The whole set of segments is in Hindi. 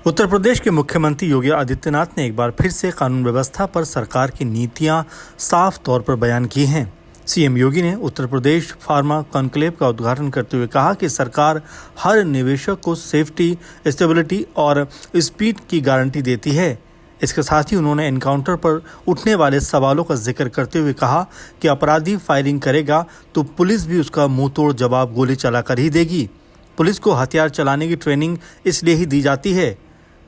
उत्तर प्रदेश के मुख्यमंत्री योगी आदित्यनाथ ने एक बार फिर से कानून व्यवस्था पर सरकार की नीतियां साफ तौर पर बयान की हैं। सीएम योगी ने उत्तर प्रदेश फार्मा कॉन्क्लेव का उद्घाटन करते हुए कहा कि सरकार हर निवेशक को सेफ्टी, स्टेबिलिटी और स्पीड की गारंटी देती है। इसके साथ ही उन्होंने एनकाउंटर पर उठने वाले सवालों का जिक्र करते हुए कहा कि अपराधी फायरिंग करेगा तो पुलिस भी उसका मुंहतोड़ जवाब गोली चलाकर ही देगी। पुलिस को हथियार चलाने की ट्रेनिंग इसलिए ही दी जाती है।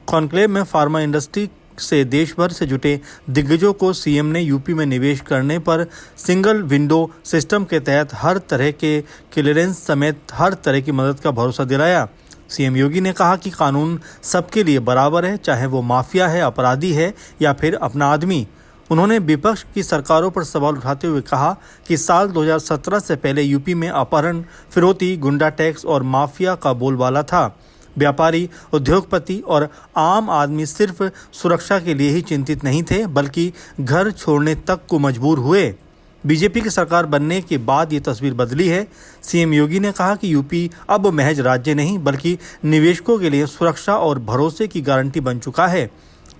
कॉन्क्लेव में फार्मा इंडस्ट्री से देश भर से जुटे दिग्गजों को सीएम ने यूपी में निवेश करने पर सिंगल विंडो सिस्टम के तहत हर तरह के क्लियरेंस समेत हर तरह की मदद का भरोसा दिलाया। सीएम योगी ने कहा कि कानून सबके लिए बराबर है, चाहे वो माफिया है, अपराधी है या फिर अपना आदमी। उन्होंने विपक्ष की सरकारों पर सवाल उठाते हुए कहा कि साल 2017 से पहले यूपी में अपहरण, फिरौती, गुंडा टैक्स और माफिया का बोलबाला था। व्यापारी, उद्योगपति और आम आदमी सिर्फ सुरक्षा के लिए ही चिंतित नहीं थे, बल्कि घर छोड़ने तक को मजबूर हुए। बीजेपी की सरकार बनने के बाद ये तस्वीर बदली है। सीएम योगी ने कहा कि यूपी अब महज राज्य नहीं, बल्कि निवेशकों के लिए सुरक्षा और भरोसे की गारंटी बन चुका है।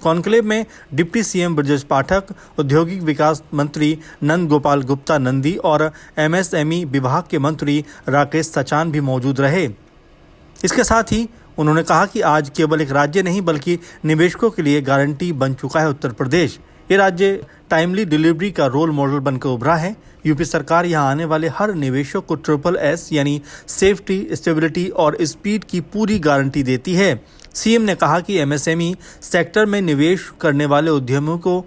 कॉन्क्लेव में डिप्टी सीएम ब्रजेश पाठक, औद्योगिक विकास मंत्री नंद गोपाल गुप्ता नंदी और एमएसएमई विभाग के मंत्री राकेश सचान भी मौजूद रहे। इसके साथ ही उन्होंने कहा कि आज केवल एक राज्य नहीं, बल्कि निवेशकों के लिए गारंटी बन चुका है उत्तर प्रदेश। ये राज्य टाइमली डिलीवरी का रोल मॉडल बनकर उभरा है। यूपी सरकार यहां आने वाले हर निवेशक को SSS यानी सेफ्टी, स्टेबिलिटी और स्पीड की पूरी गारंटी देती है। सीएम ने कहा कि एमएसएमई सेक्टर में निवेश करने वाले उद्यमियों को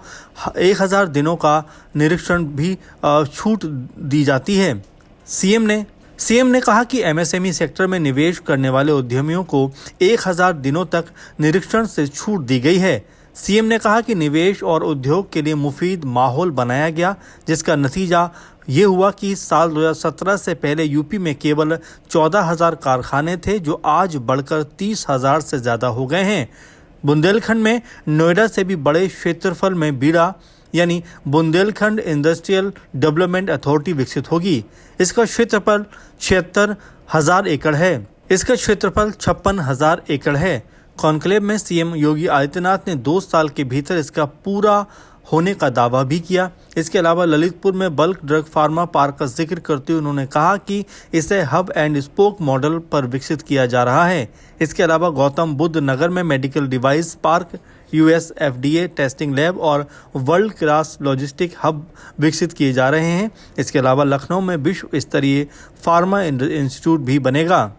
1000 दिनों का निरीक्षण भी छूट दी जाती है। सीएम ने कहा कि एमएसएमई सेक्टर में निवेश करने वाले उद्यमियों को 1000 दिनों तक निरीक्षण से छूट दी गई है। सीएम ने कहा कि निवेश और उद्योग के लिए मुफीद माहौल बनाया गया, जिसका नतीजा ये हुआ कि साल 2017 से पहले यूपी में केवल 14,000 कारखाने थे, जो आज बढ़कर 30,000 से ज़्यादा हो गए हैं। बुंदेलखंड में नोएडा से भी बड़े क्षेत्रफल में बीड़ा यानी बुंदेलखंड इंडस्ट्रियल डेवलपमेंट अथॉरिटी विकसित होगी। इसका क्षेत्रफल 76,000 एकड़ है। इसका क्षेत्रफल 56,000 एकड़ है। कॉन्क्लेव में सीएम योगी आदित्यनाथ ने 2 साल के भीतर इसका पूरा होने का दावा भी किया। इसके अलावा ललितपुर में बल्क ड्रग फार्मा पार्क का जिक्र करते हुए उन्होंने कहा कि इसे हब एंड स्पोक मॉडल पर विकसित किया जा रहा है। इसके अलावा गौतम बुद्ध नगर में medical device park, US FDA testing lab और वर्ल्ड क्लास लॉजिस्टिक हब विकसित किए जा रहे हैं। इसके अलावा लखनऊ में विश्व स्तरीय फार्मा इंस्टीट्यूट भी बनेगा।